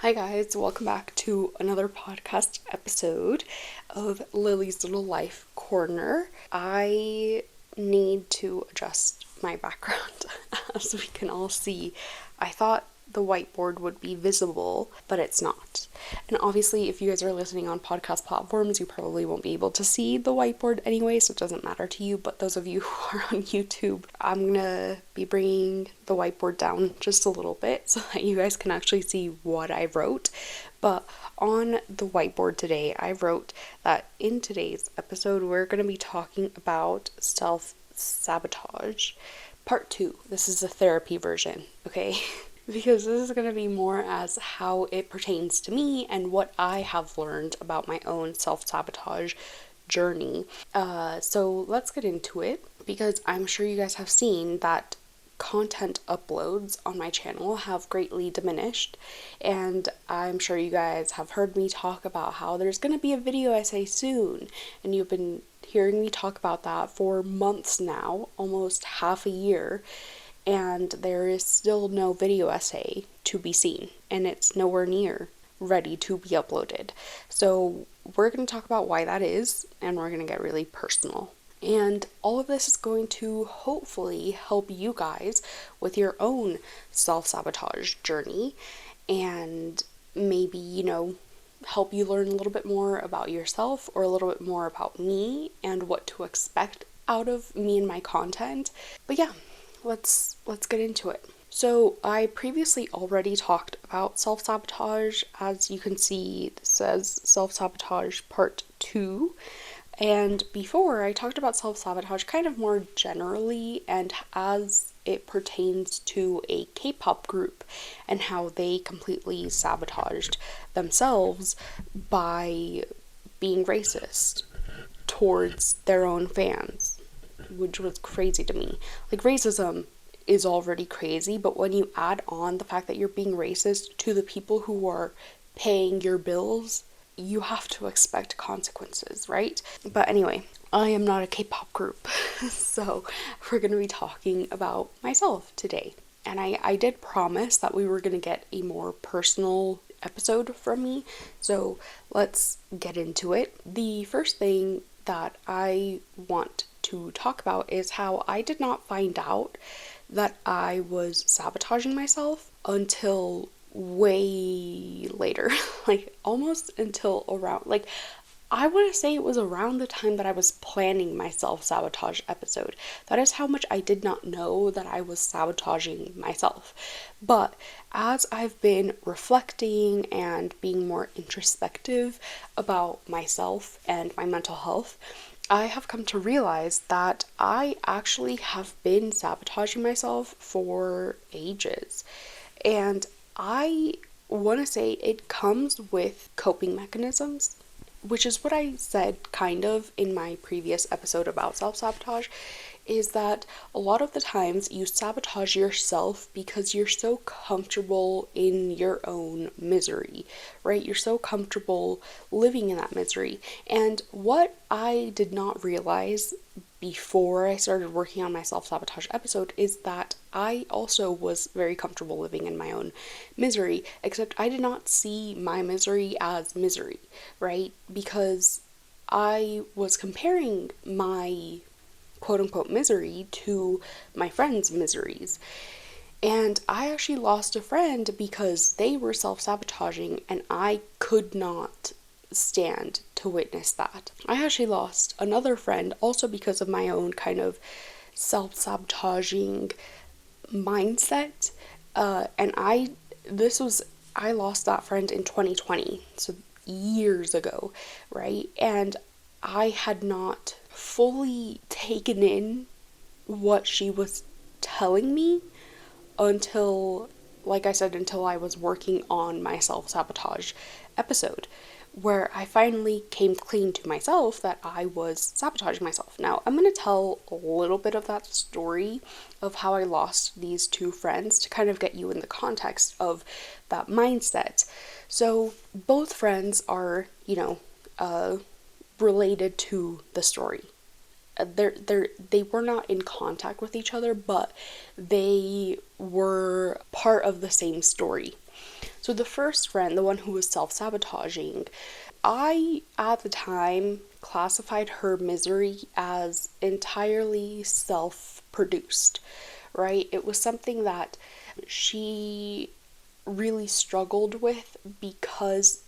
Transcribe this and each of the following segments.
Hi guys, welcome back to another podcast episode of Lily's Little Life Corner. I need to adjust my background. As we can all see, I thought the whiteboard would be visible, but it's not. And obviously, if you guys are listening on podcast platforms, you probably won't be able to see the whiteboard anyway, so it doesn't matter to you. But those of you who are on YouTube, I'm gonna be bringing the whiteboard down just a little bit so that you guys can actually see what I wrote. But on the whiteboard today, I wrote that in today's episode, we're gonna be talking about self-sabotage. Part 2. This is the therapy version, okay? Because this is going to be more as how it pertains to me and what I have learned about my own self-sabotage journey. So let's get into it, because I'm sure you guys have seen that content uploads on my channel have greatly diminished, and I'm sure you guys have heard me talk about how there's going to be a video essay soon, and you've been hearing me talk about that for months now, almost half a year. And there is still no video essay to be seen, and it's nowhere near ready to be uploaded. So we're going to talk about why that is, and we're going to get really personal. And all of this is going to hopefully help you guys with your own self-sabotage journey, and maybe, help you learn a little bit more about yourself or a little bit more about me and what to expect out of me and my content. But yeah, let's get into it. So I previously already talked about self-sabotage. As you can see, it says self-sabotage part 2. And before, I talked about self-sabotage kind of more generally and as it pertains to a K-pop group and how they completely sabotaged themselves by being racist towards their own fans, which was crazy to me. Like, racism is already crazy, but when you add on the fact that you're being racist to the people who are paying your bills, you have to expect consequences, right? But anyway, I am not a K-pop group, so we're going to be talking about myself today. And I did promise that we were going to get a more personal episode from me, so let's get into it. The first thing that I want to talk about is how I did not find out that I was sabotaging myself until way later, like almost until around, like, I want to say it was around the time that I was planning my self-sabotage episode. That is how much I did not know that I was sabotaging myself. But as I've been reflecting and being more introspective about myself and my mental health, I have come to realize that I actually have been sabotaging myself for ages. And I want to say it comes with coping mechanisms, which is what I said kind of in my previous episode about self-sabotage, is that a lot of the times you sabotage yourself because you're so comfortable in your own misery, right? You're so comfortable living in that misery. And what I did not realize before I started working on my self-sabotage episode is that I also was very comfortable living in my own misery, except I did not see my misery as misery, right? Because I was comparing my quote-unquote misery to my friends' miseries. And I actually lost a friend because they were self-sabotaging and I could not stand to witness that. I actually lost another friend also because of my own kind of self-sabotaging mindset. And I lost that friend in 2020, so years ago, right? And I had not fully taken in what she was telling me until, like I said, until I was working on my self-sabotage episode, where I finally came clean to myself that I was sabotaging myself. Now, I'm going to tell a little bit of that story of how I lost these two friends to kind of get you in the context of that mindset. So, both friends are, related to the story. They were not in contact with each other, but they were part of the same story. So the first friend, the one who was self-sabotaging, I, at the time, classified her misery as entirely self-produced, right? It was something that she really struggled with because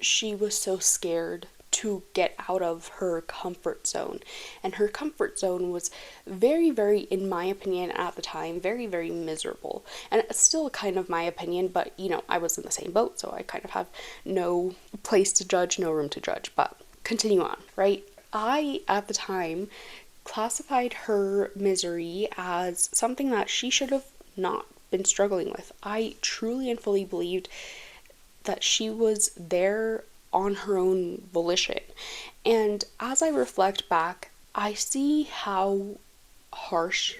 she was so scared to get out of her comfort zone. And her comfort zone was very, very, in my opinion at the time, very, very miserable. And it's still kind of my opinion, but I was in the same boat, so I kind of have no place to judge, no room to judge. But continue on, right? I, at the time, classified her misery as something that she should have not been struggling with. I truly and fully believed that she was there on her own volition. And as I reflect back, I see how harsh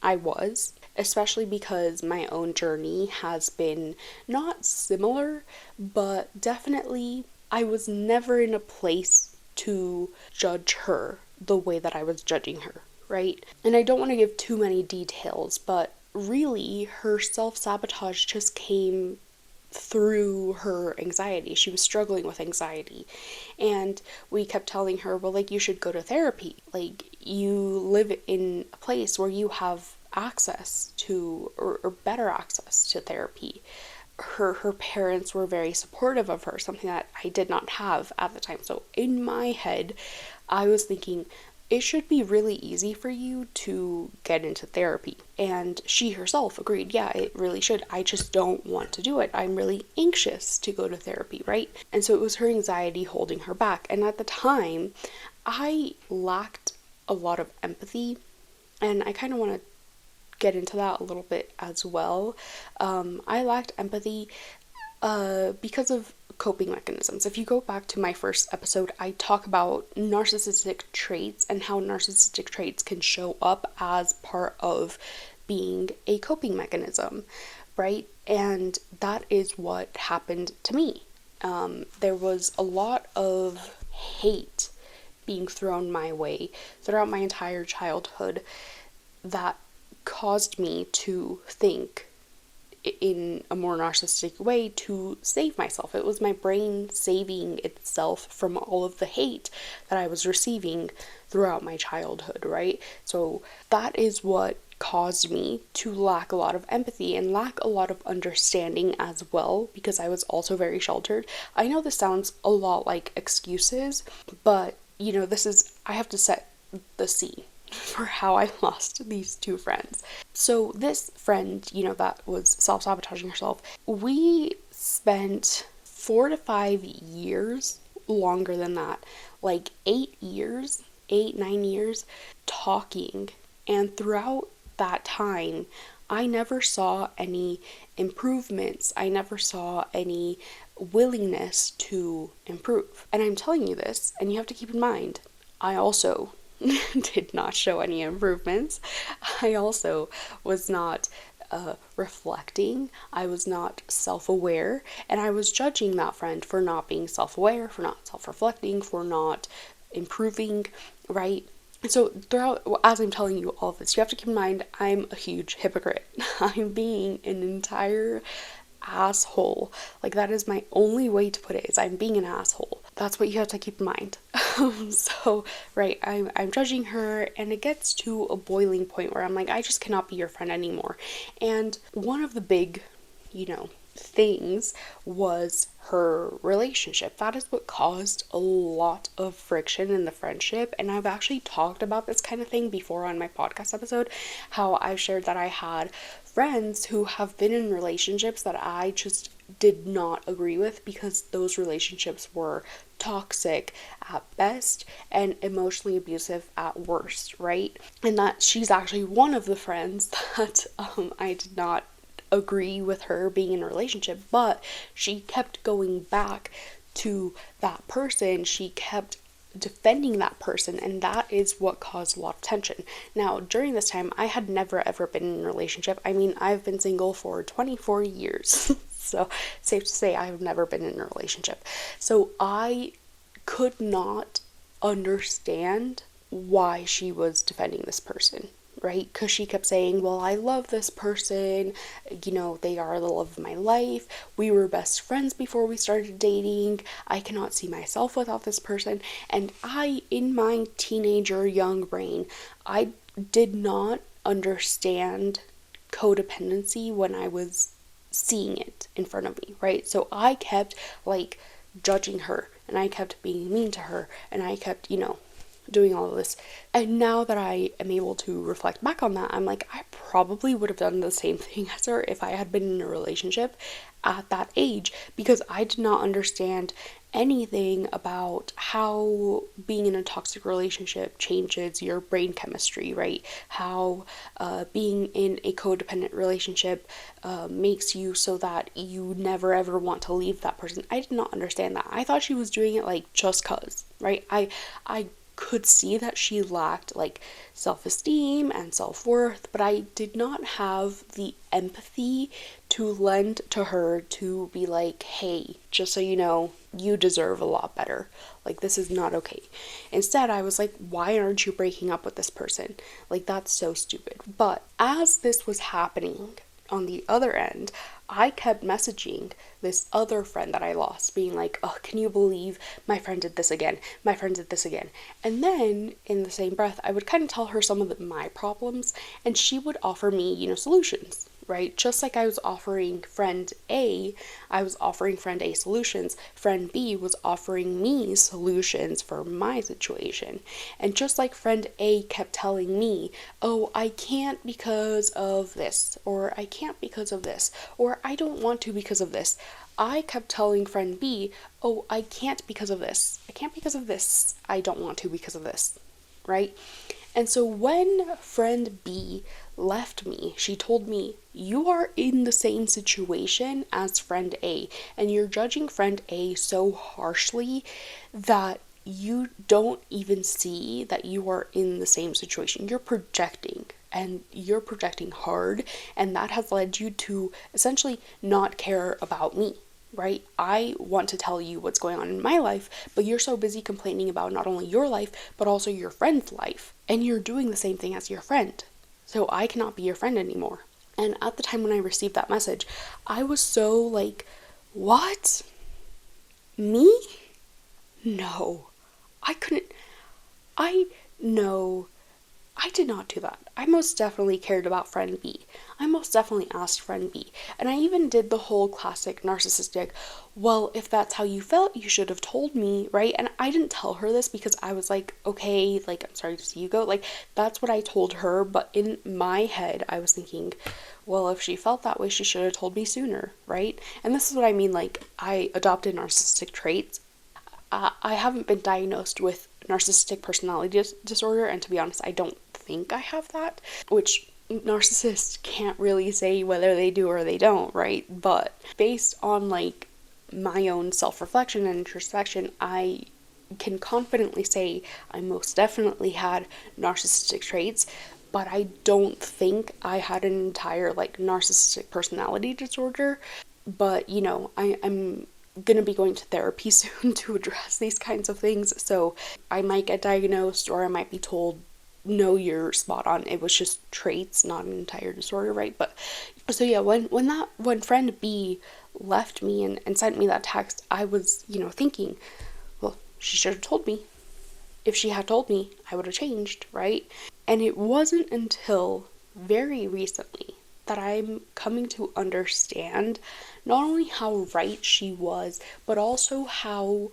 I was, especially because my own journey has been not similar, but definitely I was never in a place to judge her the way that I was judging her, right? And I don't want to give too many details, but really her self-sabotage just came through her anxiety. She was struggling with anxiety, and we kept telling her, well, like, you should go to therapy. Like, you live in a place where you have access to, or better access to therapy. Her parents were very supportive of her, something that I did not have at the time. So in my head, I was thinking, it should be really easy for you to get into therapy. And she herself agreed, yeah, it really should. I just don't want to do it. I'm really anxious to go to therapy, right? And so it was her anxiety holding her back. And at the time, I lacked a lot of empathy. And I kind of want to get into that a little bit as well. I lacked empathy because of coping mechanisms. If you go back to my first episode, I talk about narcissistic traits and how narcissistic traits can show up as part of being a coping mechanism, right? And that is what happened to me. There was a lot of hate being thrown my way throughout my entire childhood that caused me to think in a more narcissistic way to save myself. It was my brain saving itself from all of the hate that I was receiving throughout my childhood, right? So that is what caused me to lack a lot of empathy and lack a lot of understanding as well, because I was also very sheltered. I know this sounds a lot like excuses, but I have to set the scene for how I lost these two friends. So this friend, that was self-sabotaging herself, we spent 4 to 5 years, longer than that, like 8, 9 years, talking. And throughout that time, I never saw any improvements. I never saw any willingness to improve. And I'm telling you this, and you have to keep in mind, I also did not show any improvements. I also was not reflecting. I was not self-aware, and I was judging that friend for not being self-aware, for not self-reflecting, for not improving, right? So throughout, as I'm telling you all of this, you have to keep in mind, I'm a huge hypocrite. I'm being an entire asshole. Like, that is my only way to put it, is I'm being an asshole. That's what you have to keep in mind. So, right, I'm judging her, and it gets to a boiling point where I'm like, I just cannot be your friend anymore. And one of the big, things was her relationship. That is what caused a lot of friction in the friendship. And I've actually talked about this kind of thing before on my podcast episode, how I've shared that I had friends who have been in relationships that I just did not agree with, because those relationships were toxic at best and emotionally abusive at worst, right? And that she's actually one of the friends that I did not agree with her being in a relationship, but she kept going back to that person. She kept defending that person, and that is what caused a lot of tension. Now, during this time, I had never ever been in a relationship. I mean, I've been single for 24 years. So, safe to say I have never been in a relationship. So, I could not understand why she was defending this person, right? Because she kept saying, well, I love this person, they are the love of my life, we were best friends before we started dating, I cannot see myself without this person. And in my teenager young brain, I did not understand codependency when I was seeing it in front of me, right? So I kept judging her, and I kept being mean to her, and I kept, doing all of this. And now that I am able to reflect back on that, I'm like, I probably would have done the same thing as her if I had been in a relationship at that age, because I did not understand anything about how being in a toxic relationship changes your brain chemistry, right? How being in a codependent relationship makes you so that you never ever want to leave that person. I did not understand that. I thought she was doing it just cause, right? I could see that she lacked self-esteem and self-worth, but I did not have the empathy to lend to her to be like, hey, just so you know, you deserve a lot better. This is not okay. Instead, I was like, why aren't you breaking up with this person? That's so stupid. But as this was happening, on the other end, I kept messaging this other friend that I lost, being like, oh, can you believe my friend did this again? My friend did this again. And then, in the same breath, I would kind of tell her some of my problems, and she would offer me, solutions, right? Just like I was offering friend A solutions, friend B was offering me solutions for my situation. And just like friend A kept telling me, oh, I can't because of this, or I can't because of this, or I don't want to because of this, I kept telling friend B, oh, I can't because of this, I can't because of this, I don't want to because of this, right? And so when friend B left me, she told me, you are in the same situation as friend A, and you're judging friend A so harshly that you don't even see that you are in the same situation. You're projecting, and you're projecting hard, and that has led you to essentially not care about me, right? I want to tell you what's going on in my life, but you're so busy complaining about not only your life, but also your friend's life. And you're doing the same thing as your friend. So I cannot be your friend anymore. And at the time when I received that message, I was so what? Me? No. I couldn't. No. I did not do that. I most definitely cared about friend B. I most definitely asked friend B. And I even did the whole classic narcissistic, well, if that's how you felt, you should have told me, right? And I didn't tell her this because I was like, okay, I'm sorry to see you go. That's what I told her. But in my head, I was thinking, well, if she felt that way, she should have told me sooner, right? And this is what I mean, I adopted narcissistic traits. I haven't been diagnosed with narcissistic personality disorder, and to be honest, I don't think I have that, which narcissists can't really say whether they do or they don't, right? But based on my own self-reflection and introspection, I can confidently say I most definitely had narcissistic traits, but I don't think I had an entire narcissistic personality disorder. But I'm gonna be going to therapy soon to address these kinds of things, so I might get diagnosed, or I might be told, no, you're spot on, it was just traits, not an entire disorder, right? But so yeah, when friend B left me and sent me that text, I was thinking, well, she should have told me. If she had told me, I would have changed, right? And it wasn't until very recently that I'm coming to understand not only how right she was, but also how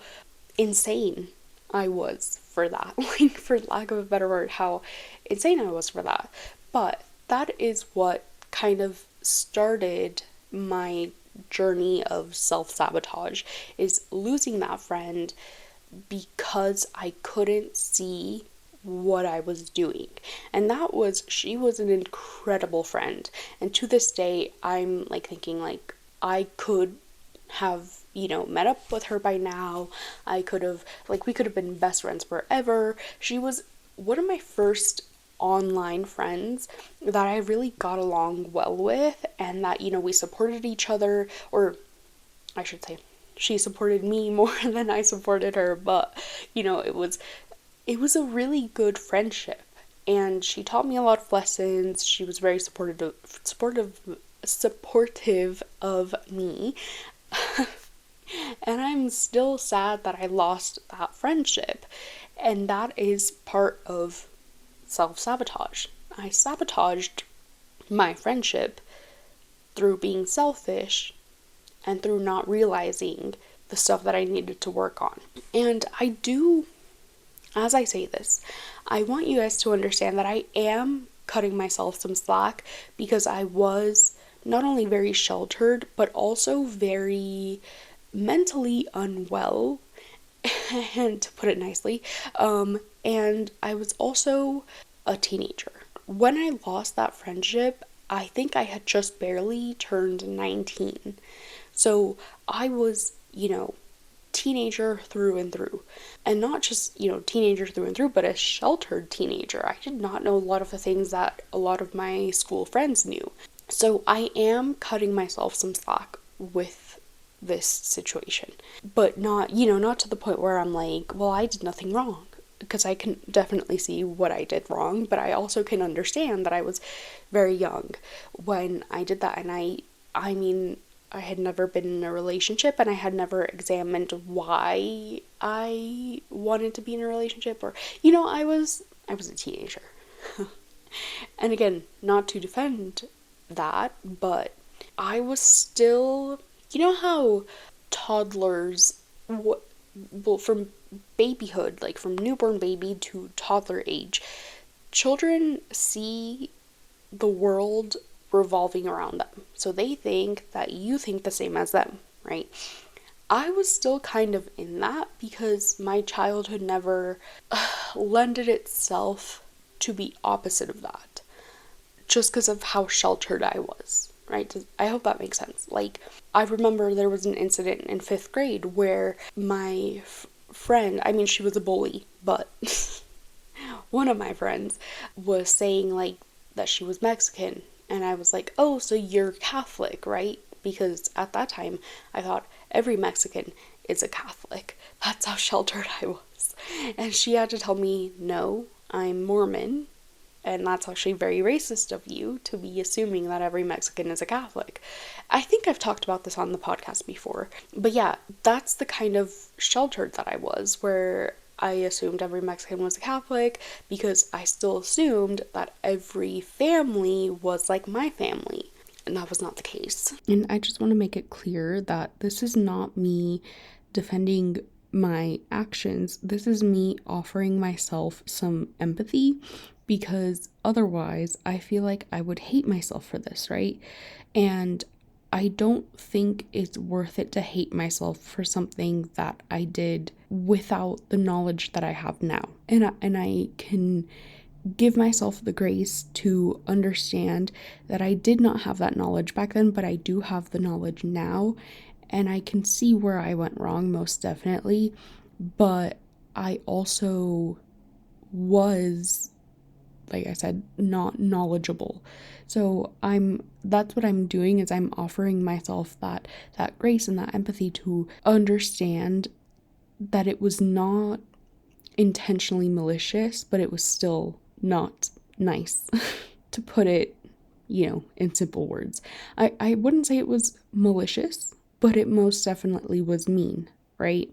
insane I was for that. For lack of a better word, how insane I was for that. But that is what kind of started my journey of self-sabotage, is losing that friend because I couldn't see what I was doing. And she was an incredible friend. And to this day, I'm thinking I could have, met up with her by now. I could have, we could have been best friends forever. She was one of my first online friends that I really got along well with, and that, we supported each other, or I should say, she supported me more than I supported her, but, it was a really good friendship. and she taught me a lot of lessons. She was very supportive of me. And I'm still sad that I lost that friendship. And that is part of self-sabotage. I sabotaged my friendship through being selfish and through not realizing the stuff that I needed to work on. And I do, as I say this, I want you guys to understand that I am cutting myself some slack because I was not only very sheltered, but also very mentally unwell, and to put it nicely, and I was also a teenager. When I lost that friendship, I think I had just barely turned 19. So I was, teenager through and through. And not just, teenager through and through, but a sheltered teenager. I did not know a lot of the things that a lot of my school friends knew. So I am cutting myself some slack with this situation. But not, not to the point where I'm like, well, I did nothing wrong. Because I can definitely see what I did wrong, but I also can understand that I was very young when I did that. And I mean, I had never been in a relationship, and I had never examined why I wanted to be in a relationship, or, I was a teenager. And again, not to defend that, but I was still, how toddlers, from babyhood, like from newborn baby to toddler age, children see the world revolving around them. So they think that you think the same as them, right? I was still kind of in that because my childhood never lended itself to be opposite of that. Just because of how sheltered I was, right? I hope that makes sense. Like, I remember there was an incident in 5th grade where my friend, I mean, she was a bully, but one of my friends was saying, like, that she was Mexican. And I was like, oh, so you're Catholic, right? Because at that time, I thought every Mexican is a Catholic. That's how sheltered I was. And she had to tell me, no, I'm Mormon. And that's actually very racist of you to be assuming that every Mexican is a Catholic. I think I've talked about this on the podcast before. But yeah, that's the kind of sheltered that I was, where I assumed every Mexican was a Catholic because I still assumed that every family was like my family. And that was not the case. And I just want to make it clear that this is not me defending my actions. This is me offering myself some empathy, because otherwise I feel like I would hate myself for this, right? And I don't think it's worth it to hate myself for something that I did without the knowledge that I have now. And I can give myself the grace to understand that I did not have that knowledge back then, but I do have the knowledge now. And I can see where I went wrong, most definitely. But I also was, like I said, not knowledgeable. So that's what I'm doing, is I'm offering myself that grace and that empathy to understand that it was not intentionally malicious, but it was still not nice, to put it, in simple words. I wouldn't say it was malicious, but it most definitely was mean, right?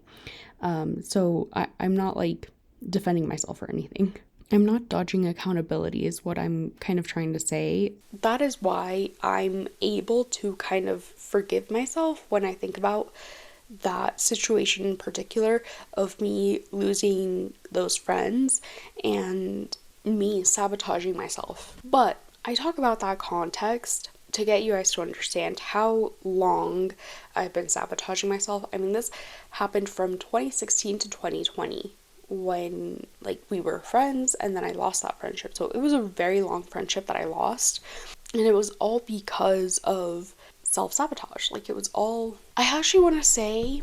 So I'm not like defending myself or anything. I'm not dodging accountability is what I'm kind of trying to say. That is why I'm able to kind of forgive myself when I think about that situation in particular of me losing those friends and me sabotaging myself. But I talk about that context to get you guys to understand how long I've been sabotaging myself. I mean, this happened from 2016 to 2020. When we were friends, and then I lost that friendship. So it was a very long friendship that I lost, and it was all because of self-sabotage. It was all, I actually want to say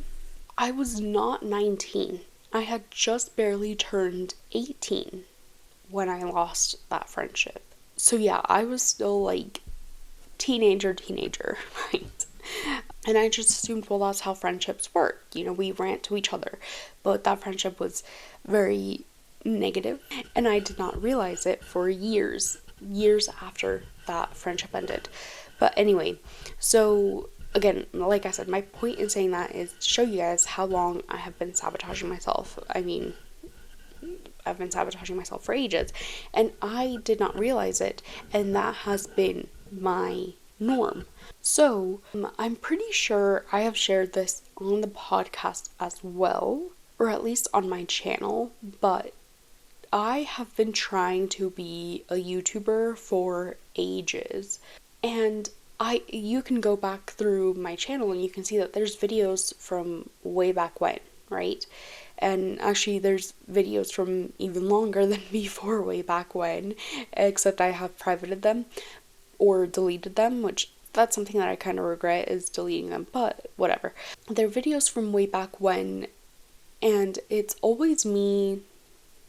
I was not 19. I had just barely turned 18 when I lost that friendship. So yeah, I was still teenager, right? And I just assumed, well, that's how friendships work. We rant to each other. But that friendship was very negative, and I did not realize it for years after that friendship ended. But anyway, so again, like I said, my point in saying that is to show you guys how long I have been sabotaging myself. I mean, I've been sabotaging myself for ages, and I did not realize it, and that has been my norm. So, I'm pretty sure I have shared this on the podcast as well, or at least on my channel, but I have been trying to be a YouTuber for ages, and you can go back through my channel and you can see that there's videos from way back when, right? And actually there's videos from even longer than before way back when, except I have privated them or deleted them, which that's something that I kind of regret, is deleting them, but whatever. They're videos from way back when, and it's always me.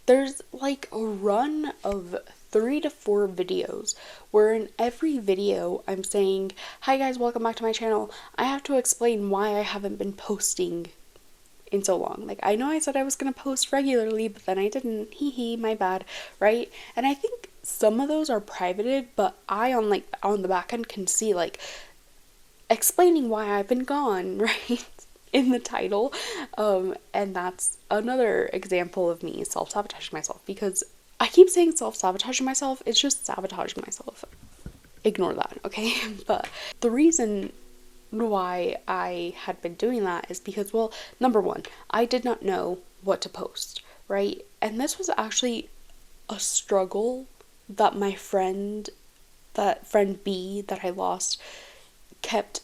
There's like a run of 3 to 4 videos where in every video I'm saying, hi guys, welcome back to my channel. I have to explain why I haven't been posting in so long. Like, I know I said I was gonna post regularly, but then I didn't. Hee hee, my bad, right? And I think some of those are privated, but I on the back end can see like explaining why I've been gone, right? In the title. And that's another example of me self-sabotaging myself, because I keep saying self-sabotaging myself, it's just sabotaging myself. Ignore that, okay? But the reason why I had been doing that is because, well, number one, I did not know what to post, right? And this was actually a struggle that my friend B that I lost, kept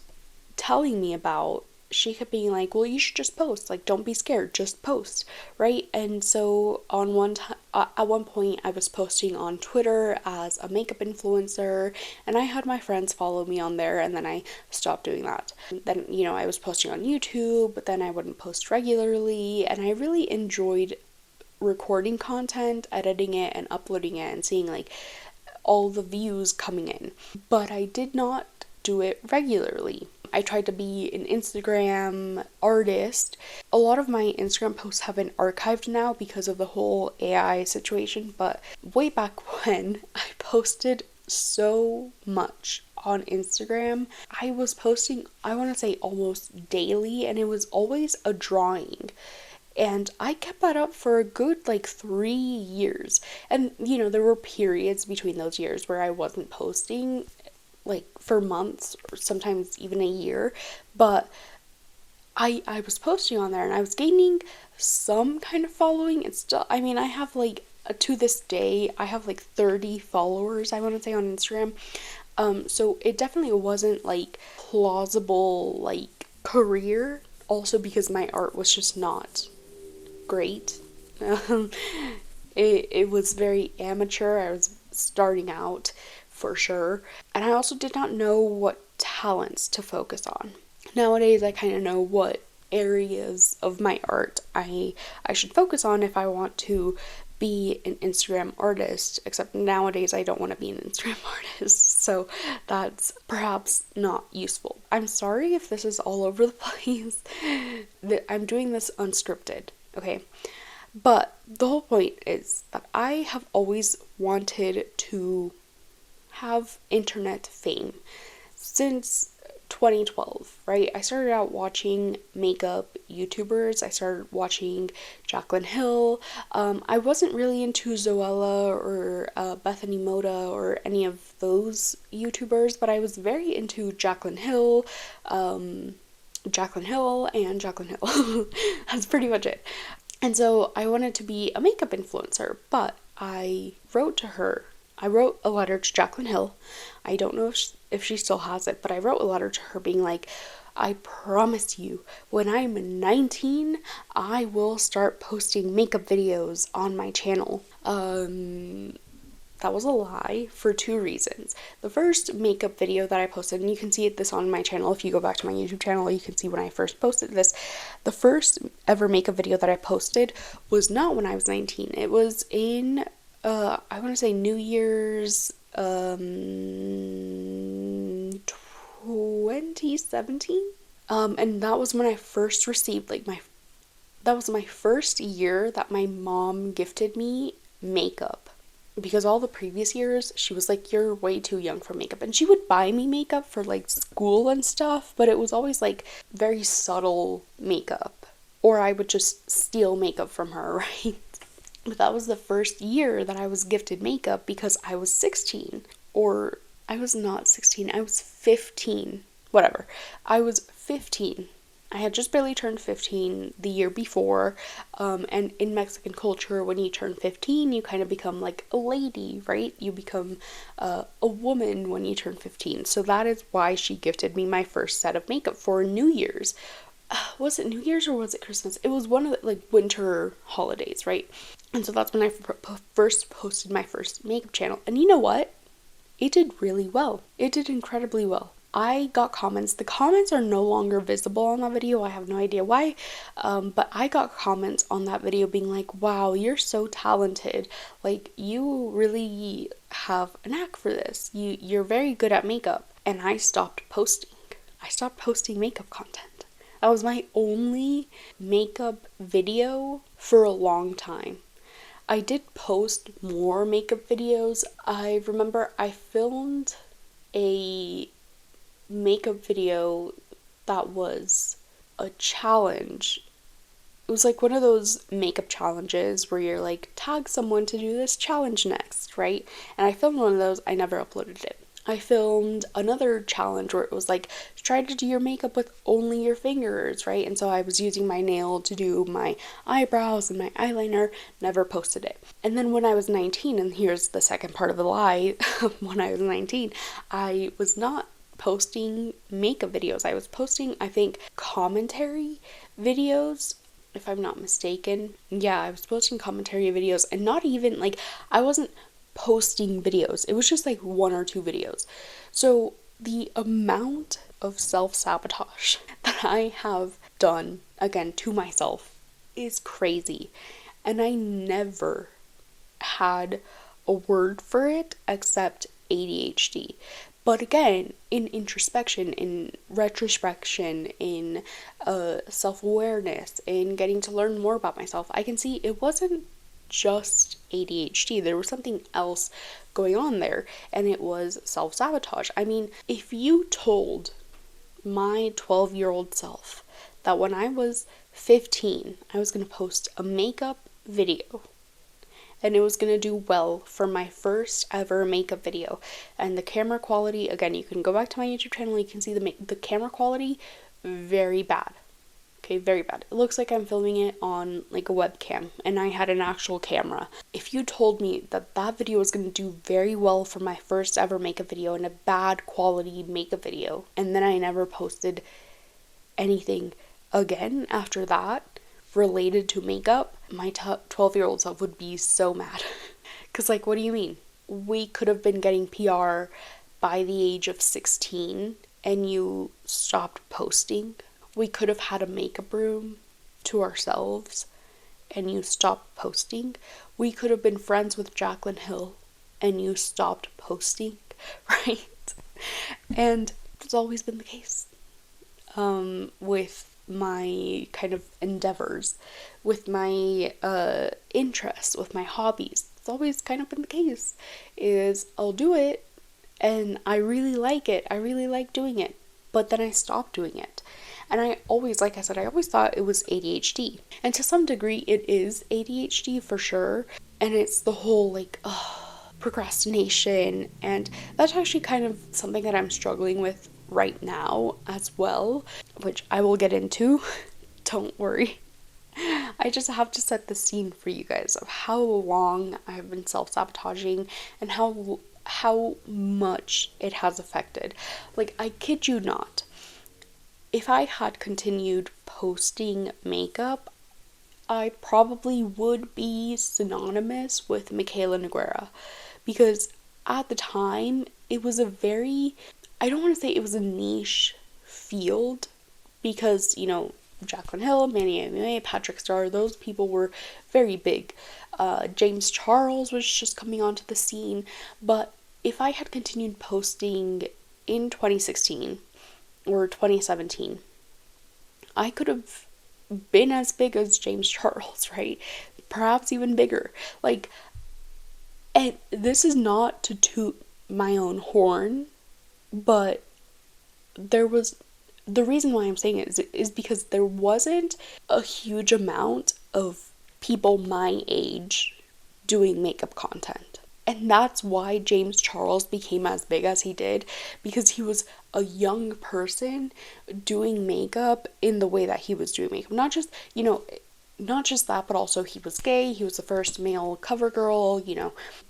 telling me about. She kept being like, well, you should just post, like, don't be scared, just post, right? And so at one point I was posting on Twitter as a makeup influencer, and I had my friends follow me on there, and then I stopped doing that. Then, I was posting on YouTube, but then I wouldn't post regularly, and I really enjoyed recording content, editing it, and uploading it, and seeing like all the views coming in. But I did not do it regularly. I tried to be an Instagram artist. A lot of my Instagram posts have been archived now because of the whole AI situation, but way back when, I posted so much on Instagram. I was posting, I want to say almost daily, and it was always a drawing. And I kept that up for a good 3 years. And there were periods between those years where I wasn't posting, for months or sometimes even a year, but I was posting on there and I was gaining some kind of following. It's still, I mean, I have to this day I have 30 followers, I want to say, on Instagram. So it definitely wasn't plausible career, also because my art was just not great. It was very amateur. I was starting out, for sure. And I also did not know what talents to focus on. Nowadays, I kind of know what areas of my art I should focus on if I want to be an Instagram artist, except nowadays I don't want to be an Instagram artist, so that's perhaps not useful. I'm sorry if this is all over the place. I'm doing this unscripted, okay? But the whole point is that I have always wanted to have internet fame since 2012, right? I started out watching makeup YouTubers. I started watching Jaclyn Hill. I wasn't really into Zoella or Bethany Moda or any of those YouTubers, but I was very into Jaclyn Hill, and Jaclyn Hill. That's pretty much it. And so I wanted to be a makeup influencer, but I wrote a letter to Jaclyn Hill. I don't know if she still has it, but I wrote a letter to her being like, I promise you, when I'm 19, I will start posting makeup videos on my channel. That was a lie for 2 reasons. The first makeup video that I posted, and you can see this on my channel, if you go back to my YouTube channel, you can see when I first posted this. The first ever makeup video that I posted was not when I was 19. It was in, I want to say New Year's 2017. And that was when I first received my that was my first year that my mom gifted me makeup. Because all the previous years, she was like, you're way too young for makeup. And she would buy me makeup for like school and stuff, but it was always like very subtle makeup. Or I would just steal makeup from her, right? But that was the first year that I was gifted makeup because I was 16. Or I was not 16, I was 15. Whatever. I was 15. I had just barely turned 15 the year before, and in Mexican culture, when you turn 15, you kind of become like a lady, right? You become a woman when you turn 15. So that is why she gifted me my first set of makeup for New Year's. Was it New Year's or was it Christmas? It was one of the like winter holidays, right? And so that's when I first posted my first makeup channel. And you know what? It did really well. It did incredibly well. I got comments. The comments are no longer visible on that video. I have no idea why. But I got comments on that video being like, wow, you're so talented. Like, you really have a knack for this. You're very good at makeup. And I stopped posting. I stopped posting makeup content. That was my only makeup video for a long time. I did post more makeup videos. I remember I filmed a makeup video that was a challenge. It was like one of those makeup challenges where you're like, tag someone to do this challenge next, right? And I filmed one of those. I never uploaded it. I filmed another challenge where it was like, try to do your makeup with only your fingers, right? And so I was using my nail to do my eyebrows and my eyeliner, never posted it. And then when I was 19, and here's the second part of the lie, when I was 19, I was not posting makeup videos. I was posting, I think, commentary videos, if I'm not mistaken. Yeah, I was posting commentary videos, and not even, like, I wasn't posting videos. It was just like 1 or 2 videos. So the amount of self-sabotage that I have done, again, to myself is crazy. And I never had a word for it except ADHD. But again, in introspection, in retrospection, in self-awareness, in getting to learn more about myself, I can see it wasn't just ADHD. There was something else going on there, and it was self-sabotage. I mean, if you told my 12-year-old self that when I was 15, I was going to post a makeup video, and it was going to do well for my first ever makeup video, and the camera quality, again, you can go back to my YouTube channel, you can see the camera quality, very bad. Okay, very bad. It looks like I'm filming it on like a webcam, and I had an actual camera. If you told me that that video was going to do very well for my first ever makeup video and a bad quality makeup video, and then I never posted anything again after that related to makeup, my 12-year-old self would be so mad. Because, like, what do you mean? We could have been getting PR by the age of 16 and you stopped posting. We could have had a makeup room to ourselves and you stopped posting. We could have been friends with Jaclyn Hill and you stopped posting, right? And it's always been the case with my kind of endeavors, with my interests, with my hobbies. It's always kind of been the case, is I'll do it and I really like it. I really like doing it, but then I stop doing it. And I always, like I said, I always thought it was ADHD. And to some degree, it is ADHD for sure. And it's the whole, like, procrastination. And that's actually kind of something that I'm struggling with right now as well, which I will get into. Don't worry. I just have to set the scene for you guys of how long I've been self-sabotaging and how much it has affected. Like, I kid you not. If I had continued posting makeup, I probably would be synonymous with Michaela Noguera, because at the time it was a very, I don't want to say it was a niche field, because, you know, Jaclyn Hill, Manny MMA, Patrick Starr, those people were very big. James Charles was just coming onto the scene, but if I had continued posting in 2016 or 2017, I could have been as big as James Charles, right? Perhaps even bigger. Like, and this is not to toot my own horn, but there was, the reason why I'm saying it is because there wasn't a huge amount of people my age doing makeup content. And that's why James Charles became as big as he did, because he was a young person doing makeup in the way that he was doing makeup. Not just, not just that, but also he was gay, he was the first male cover girl,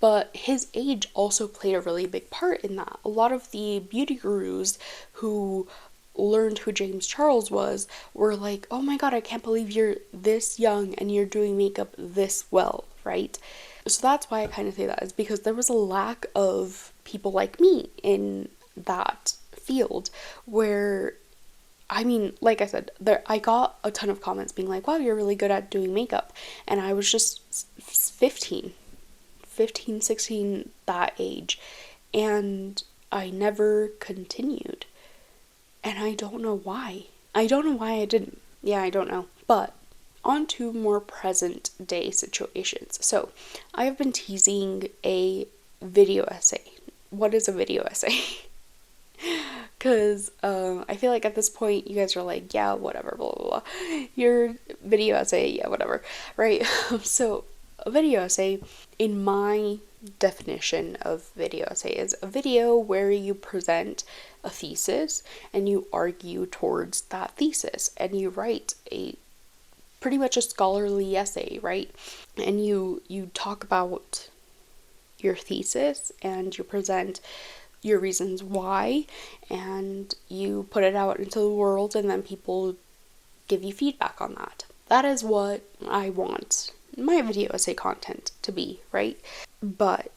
but his age also played a really big part in that. A lot of the beauty gurus who learned who James Charles was were like, oh my god, I can't believe you're this young and you're doing makeup this well, right? So that's why I kind of say that, is because there was a lack of people like me in that field where, I mean, like I said, I got a ton of comments being like, wow, you're really good at doing makeup. And I was just 15, 16, that age. And I never continued. And I don't know why. I don't know why I didn't. Yeah, I don't know. But on to more present day situations. So I have been teasing a video essay. What is a video essay? Because I feel like at this point you guys are like, yeah, whatever, blah, blah, blah. Your video essay, yeah, whatever, right? So a video essay, in my definition of video essay, is a video where you present a thesis and you argue towards that thesis and you write a pretty much a scholarly essay, right? And you talk about your thesis and you present your reasons why, and you put it out into the world, and then people give you feedback on that. That is what I want my video essay content to be, right? But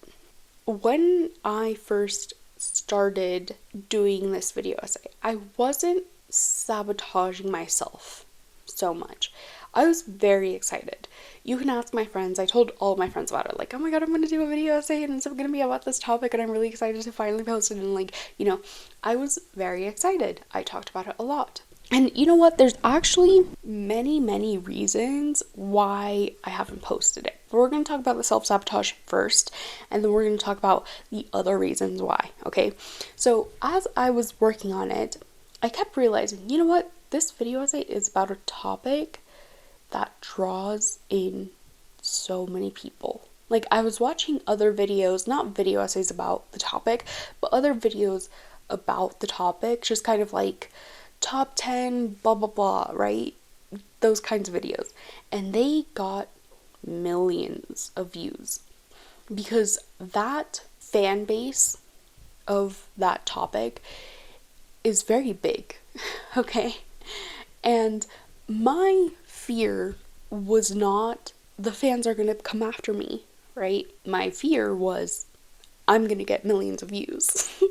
when I first started doing this video essay, I wasn't sabotaging myself so much. I was very excited. You can ask my friends. I told all my friends about it. Like, oh my god, I'm going to do a video essay and it's going to be about this topic and I'm really excited to finally post it. And like, I was very excited. I talked about it a lot. And you know what? There's actually many, many reasons why I haven't posted it. But we're going to talk about the self-sabotage first, and then we're going to talk about the other reasons why, okay? So as I was working on it, I kept realizing, you know what? This video essay is about a topic that draws in so many people. Like, I was watching other videos, not video essays about the topic, but other videos about the topic, just kind of like top 10 blah blah blah, right? Those kinds of videos. And they got millions of views because that fan base of that topic is very big, okay? And my fear was not the fans are going to come after me, right? My fear was I'm going to get millions of views.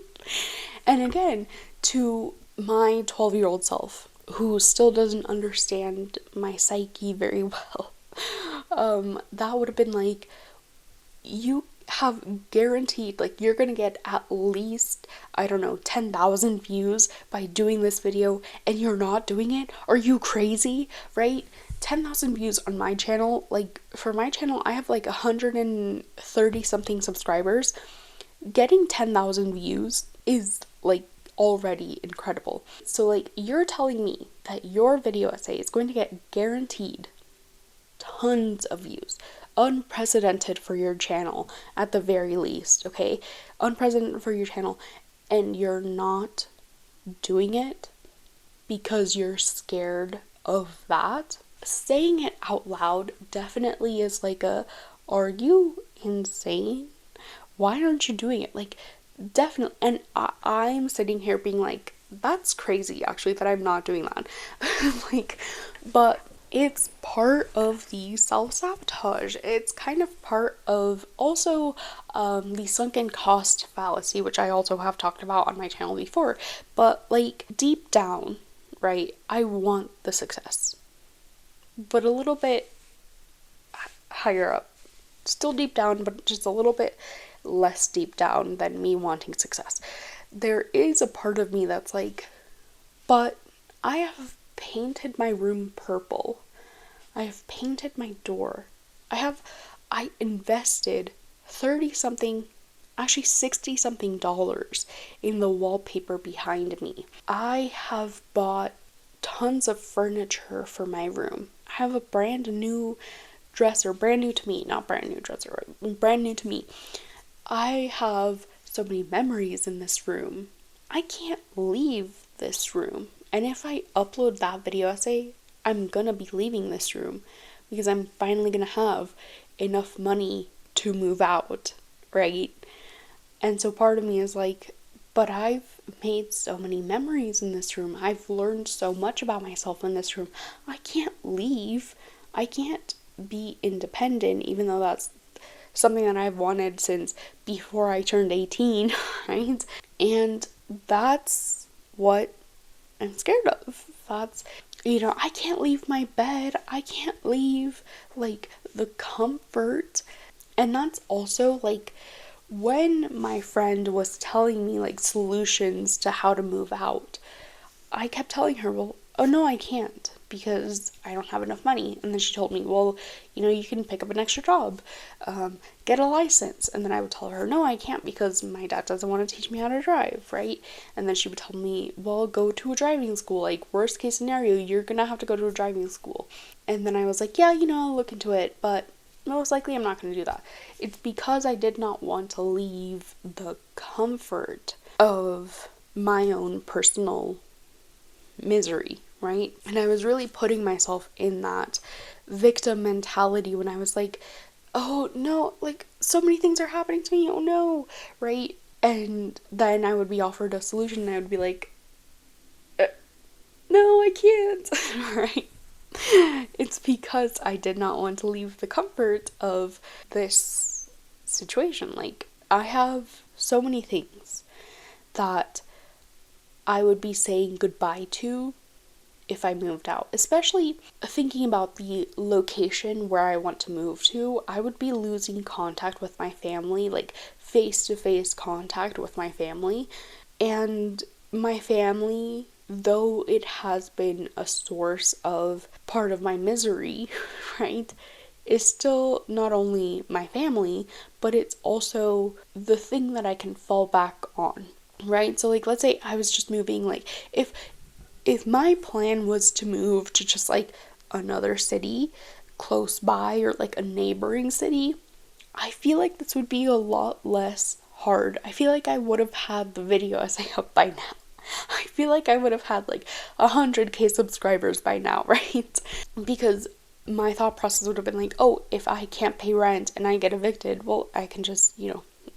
And again, to my 12-year-old self, who still doesn't understand my psyche very well, that would have been like, you have guaranteed, like, you're gonna get at least, I don't know, 10,000 views by doing this video, and you're not doing it? Are you crazy, right? 10,000 views on my channel. Like, for my channel, I have like 130 something subscribers. Getting 10,000 views is like already incredible. So like, you're telling me that your video essay is going to get guaranteed tons of views, unprecedented for your channel at the very least, okay? Unprecedented for your channel, and you're not doing it because you're scared of that? Saying it out loud definitely is like are you insane? Why aren't you doing it? Like, definitely. And I'm sitting here being like, that's crazy actually that I'm not doing that. Like, but it's part of the self-sabotage. It's kind of part of also the sunken cost fallacy, which I also have talked about on my channel before. But like, deep down, right, I want the success, but a little bit higher up. Still deep down, but just a little bit less deep down than me wanting success. There is a part of me that's like, but I have painted my room purple. I have painted my door. I invested 30 something, actually 60 something dollars in the wallpaper behind me. I have bought tons of furniture for my room. I have a brand new dresser, brand new to me, not brand new dresser, brand new to me. I have so many memories in this room. I can't leave this room. And if I upload that video essay, I'm gonna be leaving this room because I'm finally gonna have enough money to move out, right? And so part of me is like, but I've made so many memories in this room. I've learned so much about myself in this room. I can't leave. I can't be independent, even though that's something that I've wanted since before I turned 18, right? And that's what I'm scared of. That's, I can't leave my bed. I can't leave, like, the comfort. And that's also, like, when my friend was telling me, like, solutions to how to move out, I kept telling her, well, oh no, I can't because I don't have enough money. And then she told me, well, you can pick up an extra job, get a license. And then I would tell her, no, I can't because my dad doesn't want to teach me how to drive, right? And then she would tell me, well, go to a driving school. Like, worst case scenario, you're gonna have to go to a driving school. And then I was like, yeah, I'll look into it, but most likely I'm not going to do that. It's because I did not want to leave the comfort of my own personal misery, right? And I was really putting myself in that victim mentality when I was like, oh no, like, so many things are happening to me, oh no, right? And then I would be offered a solution and I would be like, no, I can't, right? It's because I did not want to leave the comfort of this situation. Like, I have so many things that I would be saying goodbye to if I moved out. Especially thinking about the location where I want to move to, I would be losing contact with my family, like face-to-face contact with my family. And my family, though it has been a source of part of my misery, right, is still not only my family, but it's also the thing that I can fall back on, right? So, like, let's say I was just moving, like, if my plan was to move to just, like, another city close by or, like, a neighboring city, I feel like this would be a lot less hard. I feel like I would have had the video essay up by now. I feel like I would have had like 100k subscribers by now, right? Because my thought process would have been like, oh, if I can't pay rent and I get evicted, well, I can just,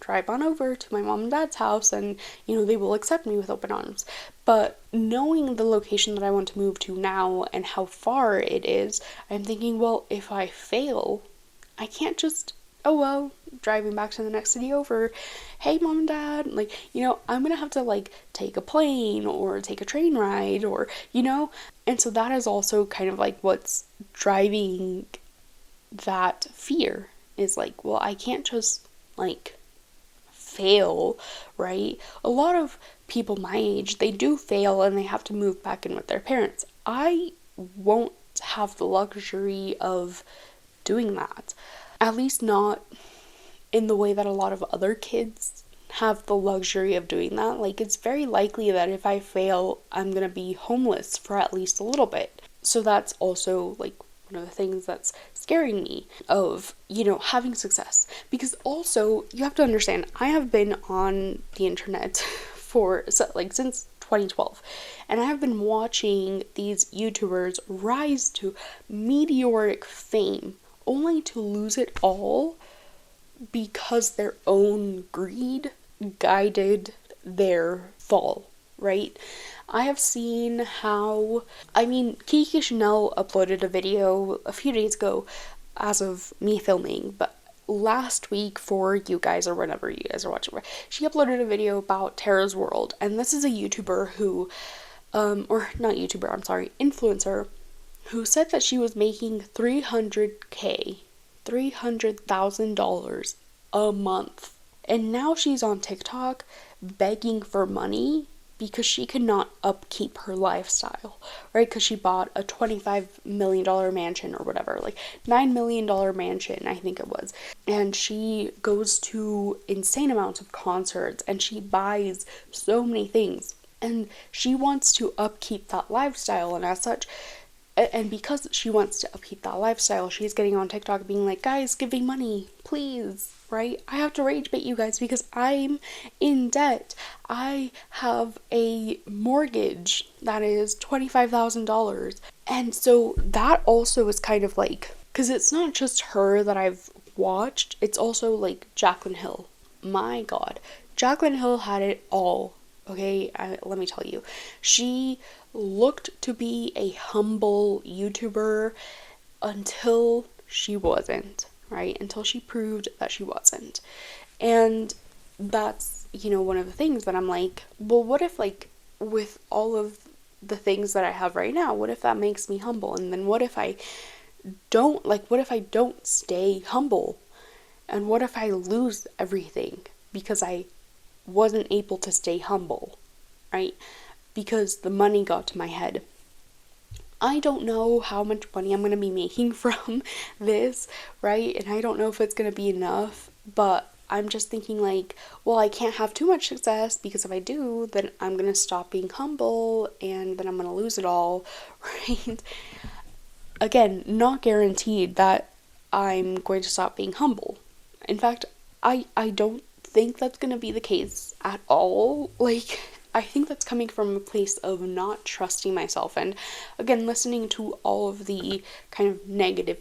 drive on over to my mom and dad's house and, they will accept me with open arms. But knowing the location that I want to move to now and how far it is, I'm thinking, well, if I fail, I can't just, oh well, driving back to the next city over, hey mom and dad, like, I'm gonna have to, like, take a plane or take a train ride or, and so that is also kind of like what's driving that fear is like, well, I can't just, like, fail, right? A lot of people my age, they do fail and they have to move back in with their parents. I won't have the luxury of doing that. At least not in the way that a lot of other kids have the luxury of doing that. Like, it's very likely that if I fail, I'm gonna be homeless for at least a little bit. So that's also, like, one of the things that's scaring me of, having success. Because also, you have to understand, I have been on the internet since 2012. And I have been watching these YouTubers rise to meteoric fame only to lose it all because their own greed guided their fall, right? I have seen how, Kiki Chanel uploaded a video a few days ago as of me filming, but last week for you guys or whenever you guys are watching, she uploaded a video about Tara's World, and this is a YouTuber who, or not YouTuber, I'm sorry, influencer, who said that she was making $300,000 a month. And now she's on TikTok begging for money because she could not upkeep her lifestyle, right? Because she bought a $25 million mansion or whatever, like $9 million mansion, I think it was. And she goes to insane amounts of concerts and she buys so many things. And she wants to upkeep that lifestyle, and as such, and because she wants to upkeep that lifestyle, she's getting on TikTok being like, guys, give me money, please, right? I have to rage bait you guys because I'm in debt. I have a mortgage that is $25,000. And so that also is kind of like, because it's not just her that I've watched, it's also like Jaclyn Hill. My God, Jaclyn Hill had it all. Okay, let me tell you, she looked to be a humble YouTuber until she wasn't, right? Until she proved that she wasn't. And that's, one of the things that I'm like, well, what if, like, with all of the things that I have right now, what if that makes me humble? And then what if I don't stay humble? And what if I lose everything because I wasn't able to stay humble, right? Because the money got to my head. I don't know how much money I'm going to be making from this, right? And I don't know if it's going to be enough, but I'm just thinking like, well, I can't have too much success because if I do, then I'm going to stop being humble and then I'm going to lose it all, right? Again, not guaranteed that I'm going to stop being humble. In fact, I don't think that's going to be the case at all. Like, I think that's coming from a place of not trusting myself, and again, listening to all of the kind of negative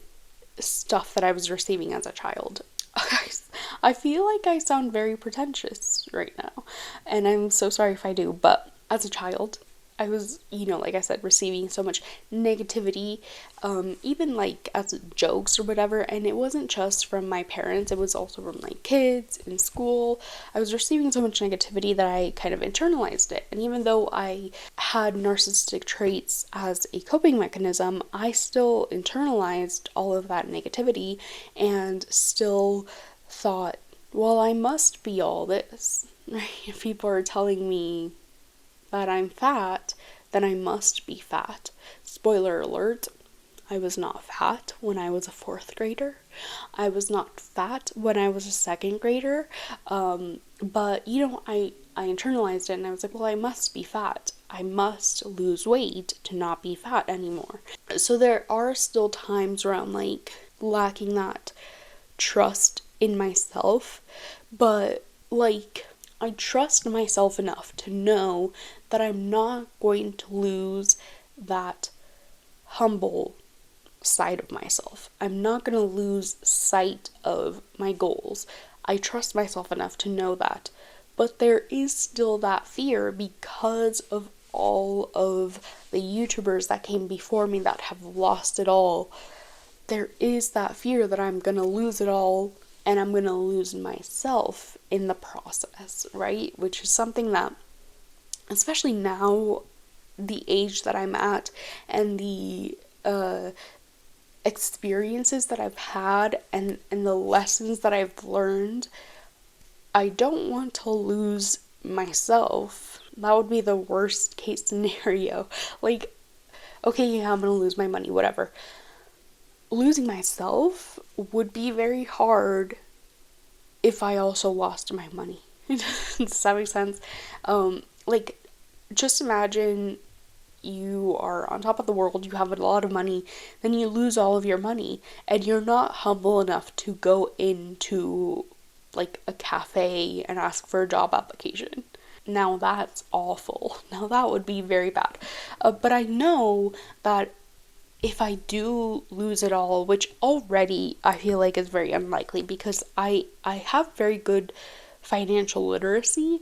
stuff that I was receiving as a child. Guys, I feel like I sound very pretentious right now, and I'm so sorry if I do, but as a child, I was, like I said, receiving so much negativity, even like as jokes or whatever, and it wasn't just from my parents, it was also from like kids in school. I was receiving so much negativity that I kind of internalized it, and even though I had narcissistic traits as a coping mechanism, I still internalized all of that negativity and still thought, well, I must be all this, right? If people are telling me that I'm fat, then I must be fat. Spoiler alert, I was not fat when I was a 4th grader. I was not fat when I was a 2nd grader. But, I internalized it and I was like, well, I must be fat. I must lose weight to not be fat anymore. So there are still times where I'm like lacking that trust in myself, but like, I trust myself enough to know that I'm not going to lose that humble side of myself. I'm not going to lose sight of my goals. I trust myself enough to know that. But there is still that fear because of all of the YouTubers that came before me that have lost it all. There is that fear that I'm going to lose it all and I'm going to lose myself in the process, right? Which is something that, especially now, the age that I'm at and the experiences that I've had and the lessons that I've learned, I don't want to lose myself. That would be the worst case scenario. Like, okay, yeah, I'm going to lose my money, whatever. Losing myself would be very hard if I also lost my money. Does that make sense? Like, just imagine you are on top of the world, you have a lot of money, then you lose all of your money, and you're not humble enough to go into, like, a cafe and ask for a job application. Now that's awful. Now that would be very bad. But I know that if I do lose it all, which already I feel like is very unlikely because I have very good financial literacy,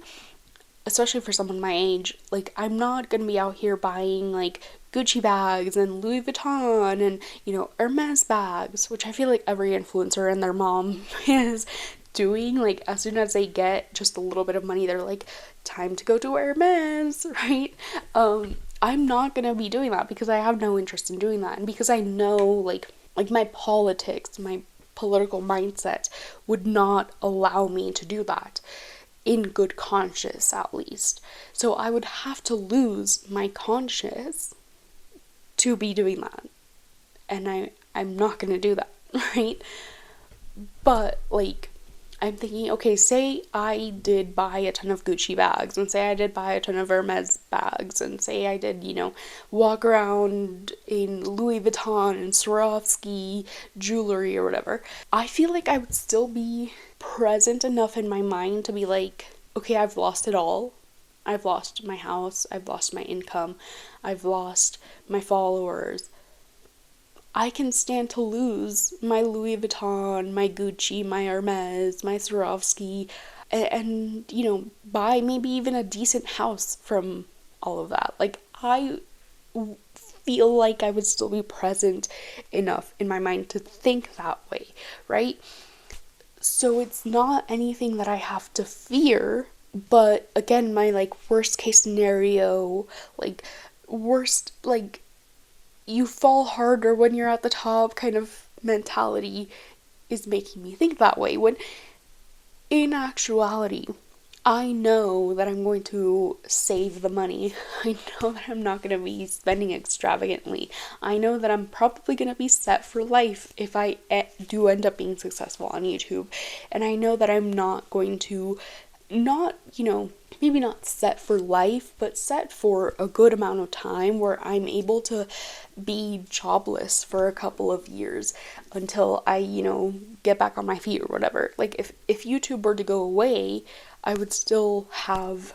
especially for someone my age. Like, I'm not gonna be out here buying like Gucci bags and Louis Vuitton and, Hermes bags, which I feel like every influencer and their mom is doing. Like, as soon as they get just a little bit of money, they're like, time to go to Hermes, right? I'm not gonna be doing that because I have no interest in doing that, and because I know like my politics, my political mindset would not allow me to do that. in good conscience at least. So I would have to lose my conscience to be doing that. And I'm not gonna do that, right? But like, I'm thinking, okay, say I did buy a ton of Gucci bags, and say I did buy a ton of Hermes bags, and say I did, walk around in Louis Vuitton and Swarovski jewelry or whatever. I feel like I would still be present enough in my mind to be like, okay, I've lost it all. I've lost my house, I've lost my income, I've lost my followers. I can stand to lose my Louis Vuitton, my Gucci, my Hermes, my Swarovski, and buy maybe even a decent house from all of that. Like, I feel like I would still be present enough in my mind to think that way, right? So it's not anything that I have to fear, but again, my worst case scenario, you fall harder when you're at the top kind of mentality is making me think that way, when in actuality, I know that I'm going to save the money. I know that I'm not going to be spending extravagantly. I know that I'm probably going to be set for life if I do end up being successful on YouTube. And I know that I'm not going to maybe not set for life, but set for a good amount of time where I'm able to be jobless for a couple of years until I, get back on my feet or whatever. Like, if YouTube were to go away, I would still have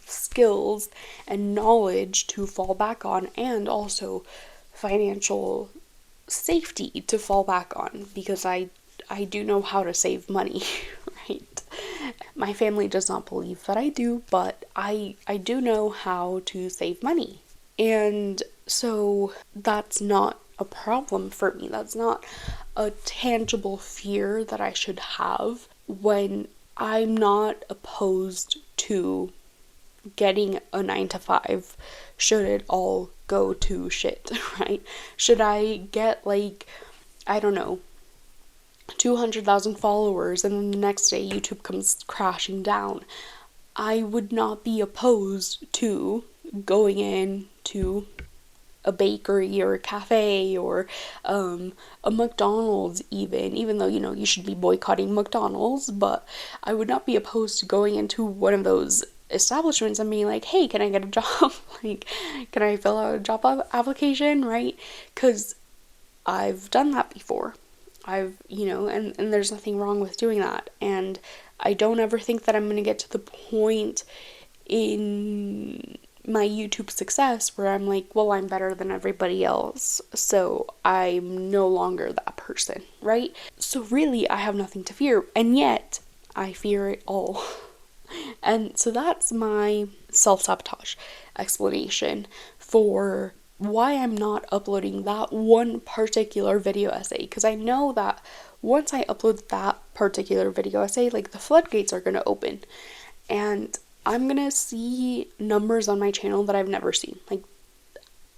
skills and knowledge to fall back on, and also financial safety to fall back on, because I do know how to save money, right? My family does not believe that I do, but I do know how to save money. And so that's not a problem for me. That's not a tangible fear that I should have, when I'm not opposed to getting a 9-to-5 should it all go to shit, right? Should I get I don't know, 200,000 followers and then the next day YouTube comes crashing down, I would not be opposed to going into a bakery or a cafe or a McDonald's even though you should be boycotting McDonald's, but I would not be opposed to going into one of those establishments and being like, hey, can I get a job? Can I fill out a job application, right? Because I've done that before. And there's nothing wrong with doing that. And I don't ever think that I'm going to get to the point in my YouTube success where I'm like, well, I'm better than everybody else, so I'm no longer that person, right? So really, I have nothing to fear, and yet I fear it all. And so that's my self-sabotage explanation for why I'm not uploading that one particular video essay, because I know that once I upload that particular video essay, the floodgates are going to open, and I'm going to see numbers on my channel that I've never seen.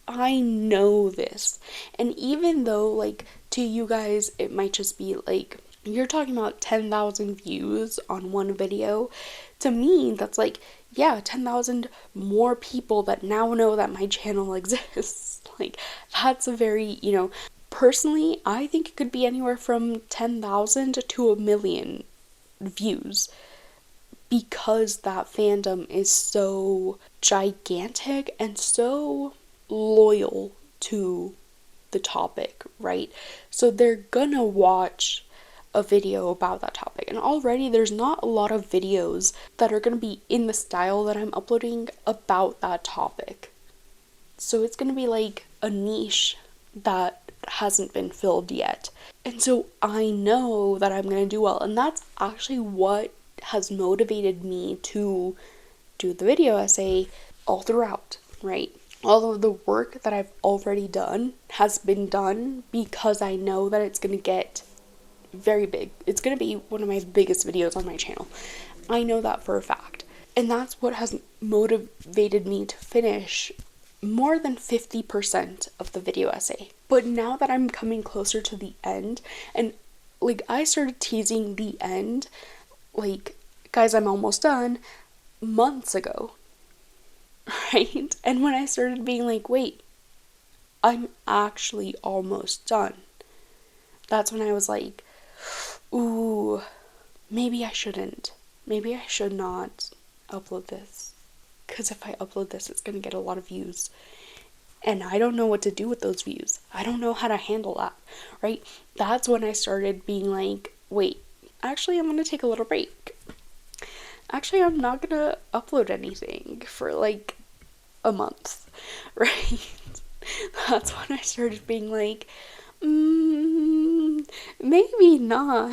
I know this. And even though, to you guys, it might just be, you're talking about 10,000 views on one video. To me, that's 10,000 more people that now know that my channel exists. That's a very, personally, I think it could be anywhere from 10,000 to 1 million views, because that fandom is so gigantic and so loyal to the topic, right? So they're gonna watch a video about that topic. And already there's not a lot of videos that are gonna be in the style that I'm uploading about that topic. So it's gonna be a niche that hasn't been filled yet. And so I know that I'm gonna do well. And that's actually what has motivated me to do the video essay all throughout, right? All of the work that I've already done has been done because I know that it's going to get very big. It's going to be one of my biggest videos on my channel. I know that for a fact. And that's what has motivated me to finish more than 50% of the video essay. But now that I'm coming closer to the end, and I started teasing the end guys, I'm almost done, months ago, right? And when I started being like, wait, I'm actually almost done, that's when I was like, ooh, maybe I shouldn't. Maybe I should not upload this. Because if I upload this, it's going to get a lot of views. And I don't know what to do with those views. I don't know how to handle that, right? That's when I started being like, wait, actually, I'm going to take a little break. Actually, I'm not going to upload anything for like a month, right? That's when I started being like, maybe not.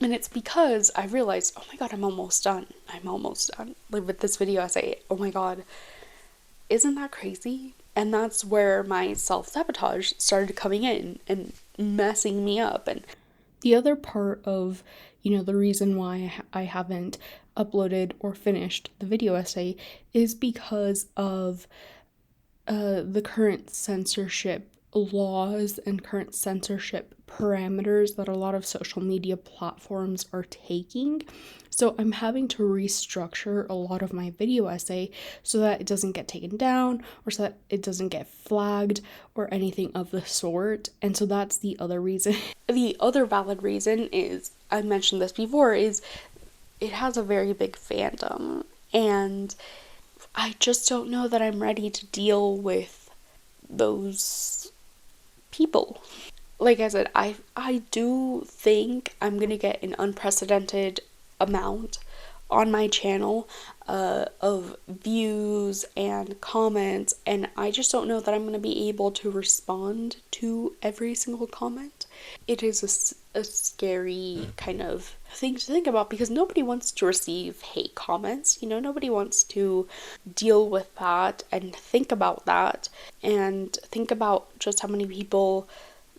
And it's because I realized, oh my god, I'm almost done. Like with this video essay, oh my god, isn't that crazy? And that's where my self-sabotage started coming in and messing me up. And the other part of, the reason why I haven't uploaded or finished the video essay is because of the current censorship laws and current censorship parameters that a lot of social media platforms are taking. So I'm having to restructure a lot of my video essay so that it doesn't get taken down or so that it doesn't get flagged or anything of the sort. And so that's the other reason. The other valid reason is, I mentioned this before, is it has a very big fandom, and I just don't know that I'm ready to deal with those people. Like I said, I do think I'm gonna get an unprecedented amount on my channel of views and comments, and I just don't know that I'm gonna be able to respond to every single comment. It is a scary kind of thing to think about, because nobody wants to receive hate comments, nobody wants to deal with that and think about that and think about just how many people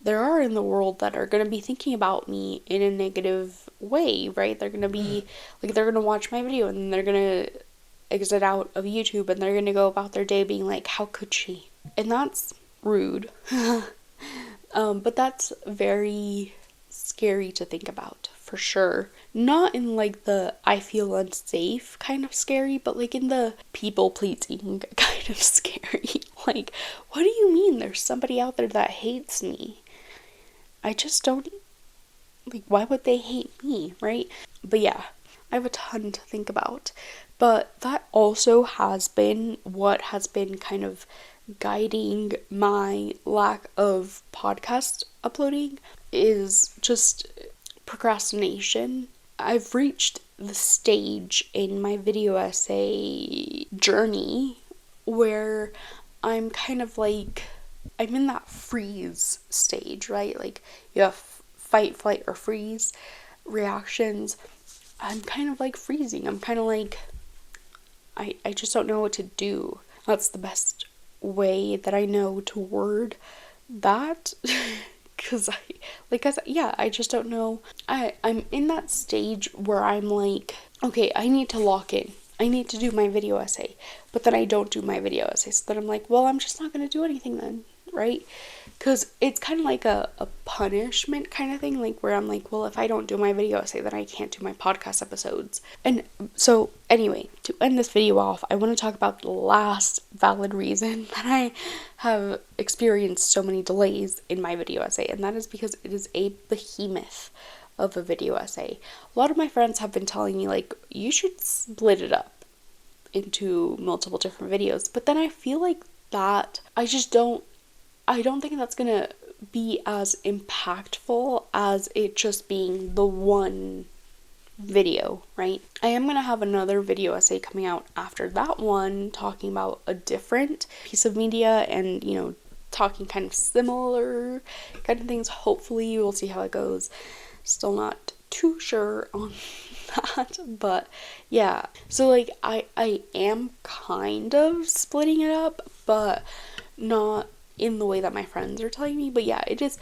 there are in the world that are going to be thinking about me in a negative way, right? They're going to be like, they're going to watch my video and they're going to exit out of YouTube and they're going to go about their day being like, how could she? And that's rude. But that's very scary to think about, for sure. Not in like the I feel unsafe kind of scary, but like in the people pleasing kind of scary. Like, what do you mean there's somebody out there that hates me? I just don't, like, why would they hate me, right? But yeah, I have a ton to think about. But that also has been what has been kind of guiding my lack of podcast uploading, is just procrastination. I've reached the stage in my video essay journey where I'm kind of like, I'm in that freeze stage, right? Like, you have fight, flight, or freeze reactions. I'm kind of like freezing. I'm kind of like, I just don't know what to do. That's the best way that I know to word that. Because I just don't know. I'm in that stage where I'm like, okay, I need to lock in. I need to do my video essay. But then I don't do my video essay. So then I'm like, well, I'm just not going to do anything then, right? Because it's kind of like a punishment kind of thing, like where I'm like, well, if I don't do my video essay, then I can't do my podcast episodes. And so anyway, to end this video off, I want to talk about the last valid reason that I have experienced so many delays in my video essay, and that is because it is a behemoth of a video essay. A lot of my friends have been telling me, like, you should split it up into multiple different videos, but then I feel like that I don't think that's gonna be as impactful as it just being the one video, right? I am gonna have another video essay coming out after that one talking about a different piece of media and, talking kind of similar kind of things. Hopefully we'll see how it goes. Still not too sure on that, but yeah. So like I am kind of splitting it up, but not in the way that my friends are telling me. But yeah, it is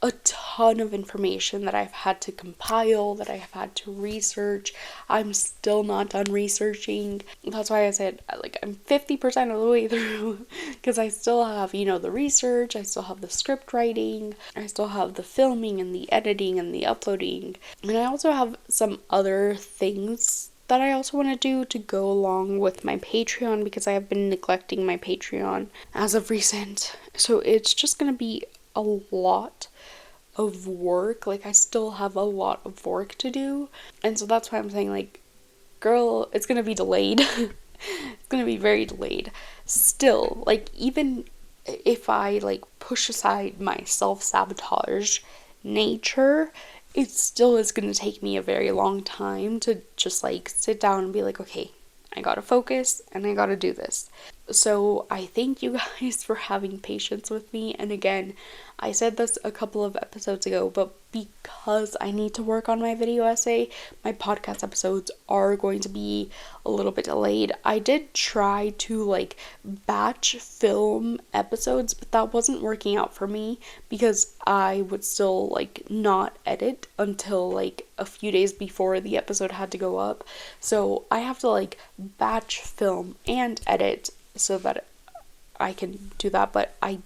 a ton of information that I've had to compile, that I have had to research. I'm still not done researching. That's why I said, like, I'm 50% of the way through, because I still have, the research, I still have the script writing, I still have the filming and the editing and the uploading, and I also have some other things that I also want to do to go along with my Patreon, because I have been neglecting my Patreon as of recent. So it's just going to be a lot of work. Like, I still have a lot of work to do, and so that's why I'm saying, like, girl, it's gonna be delayed. It's gonna be very delayed. Still, like, even if I, like, push aside my self-sabotage nature, it still is gonna take me a very long time to just, like, sit down and be like, okay, I gotta focus and I gotta do this. So I thank you guys for having patience with me. And again, I said this a couple of episodes ago, but because I need to work on my video essay, my podcast episodes are going to be a little bit delayed. I did try to, like, batch film episodes, but that wasn't working out for me because I would still, like, not edit until, like, a few days before the episode had to go up. So I have to, like, batch film and edit so that I can do that, but I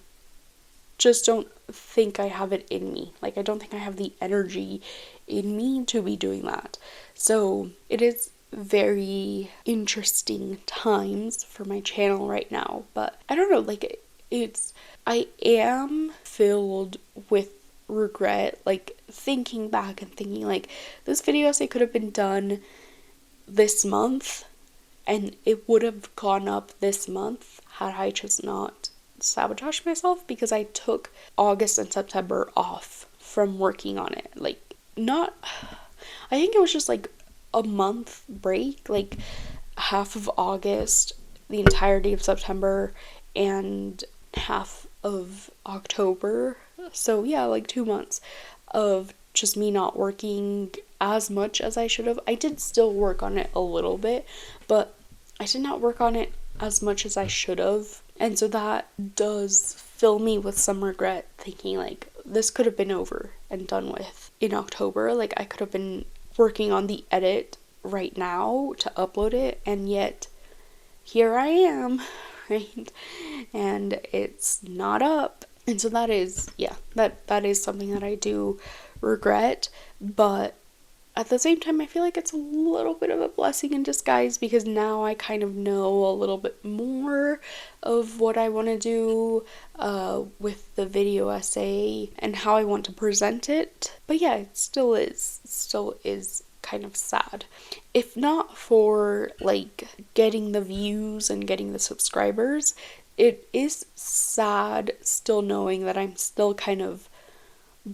just don't think I have it in me. Like, I don't think I have the energy in me to be doing that. So it is very interesting times for my channel right now, but I don't know, like, I am filled with regret, like, thinking back and thinking, like, this video essay could have been done this month, and it would have gone up this month had I just not sabotaged myself, because I took August and September off from working on it. Like, I think it was just like a month break, like half of August, the entirety of September, and half of October. So yeah, like 2 months of just me not working as much as I should have. I did still work on it a little bit, but I did not work on it as much as I should have. And so that does fill me with some regret, thinking, like, this could have been over and done with in October. Like, I could have been working on the edit right now to upload it, and yet here I am, right? And it's not up. And so that is, yeah, that is something that I do regret, but at the same time, I feel like it's a little bit of a blessing in disguise, because now I kind of know a little bit more of what I want to do with the video essay and how I want to present it. But yeah, it still is kind of sad. If not for, like, getting the views and getting the subscribers, it is sad still knowing that I'm still kind of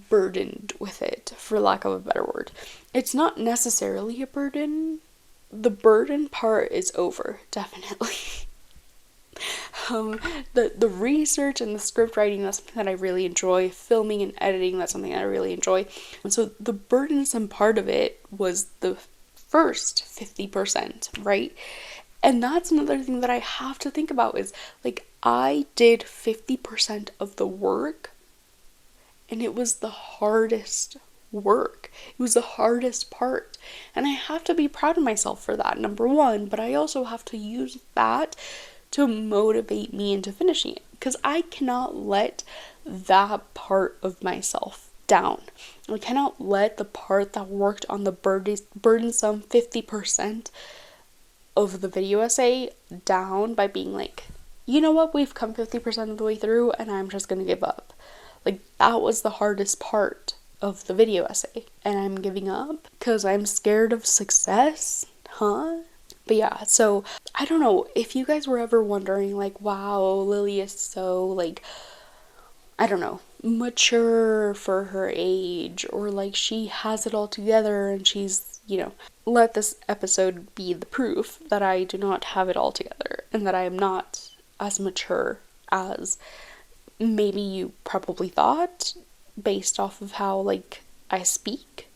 burdened with it, for lack of a better word. It's not necessarily a burden. The burden part is over, definitely. The research and the script writing, that's something that I really enjoy. Filming and editing, that's something that I really enjoy. And so the burdensome part of it was the first 50%, right? And that's another thing that I have to think about is, like, I did 50% of the work, and it was the hardest work. It was the hardest part. And I have to be proud of myself for that, number one, but I also have to use that to motivate me into finishing it, because I cannot let that part of myself down. I cannot let the part that worked on the burdensome 50% of the video essay down by being like, you know what, we've come 50% of the way through and I'm just gonna give up. Like, that was the hardest part of the video essay, and I'm giving up because I'm scared of success, huh? But yeah, so I don't know if you guys were ever wondering, like, wow, Lily is so, like, I don't know, mature for her age, or like she has it all together and she's, let this episode be the proof that I do not have it all together and that I am not as mature as maybe you probably thought, based off of how, like, I speak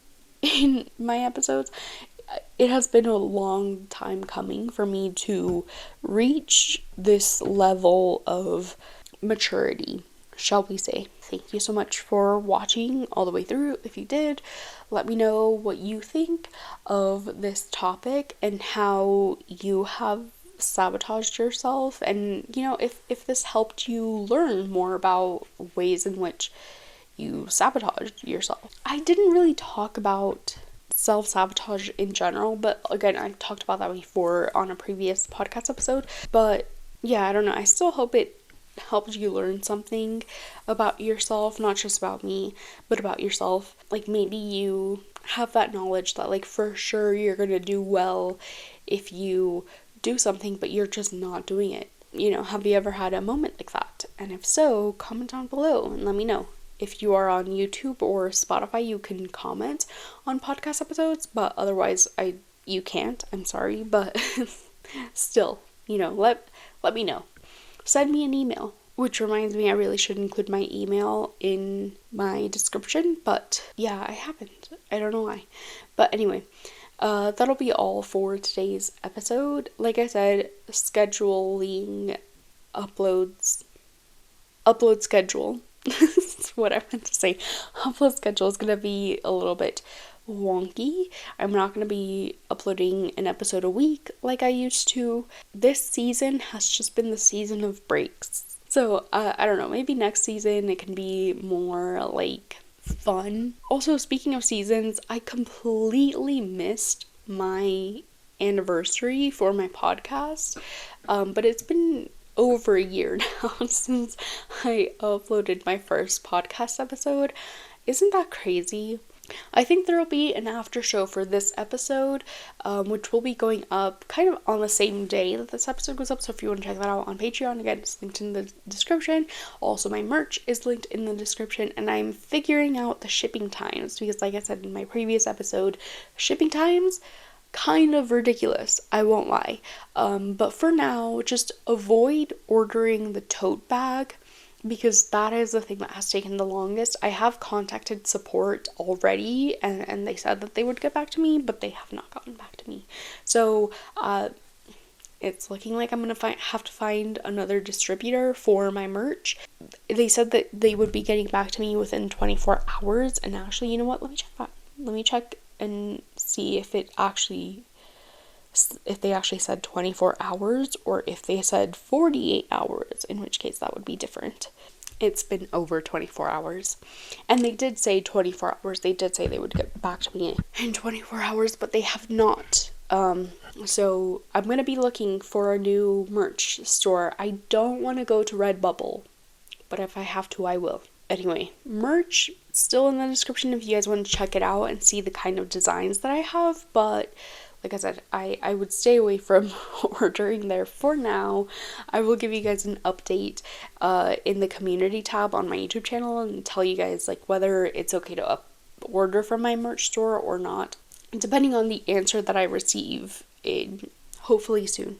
in my episodes. It has been a long time coming for me to reach this level of maturity shall we say, thank you so much for watching all the way through. If you did, let me know what you think of this topic and how you have sabotaged yourself, and if this helped you learn more about ways in which you sabotaged yourself. I didn't really talk about self-sabotage in general, but again, I talked about that before on a previous podcast episode. But yeah, I don't know, I still hope it helped you learn something about yourself, not just about me, but about yourself. Like, maybe you have that knowledge that, like, for sure you're gonna do well if you do something, but you're just not doing it. Have you ever had a moment like that? And if so, comment down below and let me know. If you are on YouTube or Spotify, you can comment on podcast episodes, but otherwise you can't. I'm sorry, but still, let me know. Send me an email, which reminds me, I really should include my email in my description, but yeah, I haven't. I don't know why. But anyway, that'll be all for today's episode. Like I said, scheduling upload schedule. That's what I meant to say. Upload schedule is gonna be a little bit wonky. I'm not gonna be uploading an episode a week like I used to. This season has just been the season of breaks. So I don't know, maybe next season it can be more like fun. Also, speaking of seasons, I completely missed my anniversary for my podcast, but it's been over a year now since I uploaded my first podcast episode. Isn't that crazy? I think there will be an after show for this episode, which will be going up kind of on the same day that this episode goes up. So if you want to check that out on Patreon, again, it's linked in the description. Also, my merch is linked in the description, and I'm figuring out the shipping times because, like I said in my previous episode, shipping times kind of ridiculous, I won't lie. But for now, just avoid ordering the tote bag because that is the thing that has taken the longest. I have contacted support already, and they said that they would get back to me, but they have not gotten back to me. So it's looking like I'm gonna have to find another distributor for my merch. They said that they would be getting back to me within 24 hours, and actually, you know what? Let me check that. Let me check and see if they actually said 24 hours or if they said 48 hours, in which case that would be different. It's been over 24 hours. And they did say 24 hours. They did say they would get back to me in 24 hours, but they have not. So I'm going to be looking for a new merch store. I don't want to go to Redbubble, but if I have to, I will. Anyway, merch still in the description if you guys want to check it out and see the kind of designs that I have, but like I said, I would stay away from ordering there for now. I will give you guys an update in the community tab on my YouTube channel and tell you guys like whether it's okay to order from my merch store or not, depending on the answer that I receive in hopefully soon.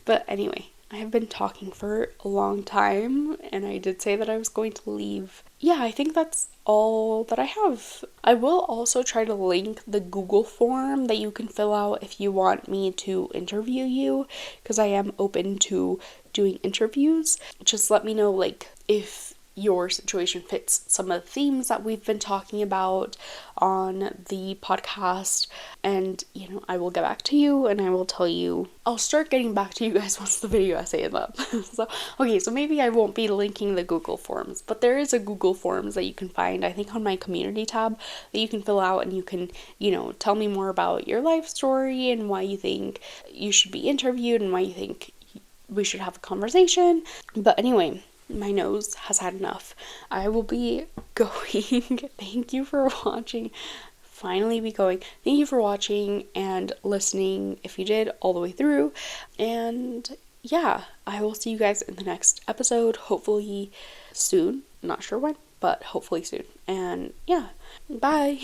But anyway, I have been talking for a long time, and I did say that I was going to leave. Yeah, I think that's all that I have. I will also try to link the Google form that you can fill out if you want me to interview you, because I am open to doing interviews. Just let me know, like, if your situation fits some of the themes that we've been talking about on the podcast, and I will get back to you and I will tell you. I'll start getting back to you guys once the video essay is up. So maybe I won't be linking the Google Forms, but there is a Google Forms that you can find, I think, on my community tab that you can fill out, and you can tell me more about your life story and why you think you should be interviewed and why you think we should have a conversation. But anyway, my nose has had enough. I will be going. Thank you for watching. Finally be going. Thank you for watching and listening, if you did, all the way through. And yeah, I will see you guys in the next episode, hopefully soon. Not sure when, but hopefully soon. And yeah, bye.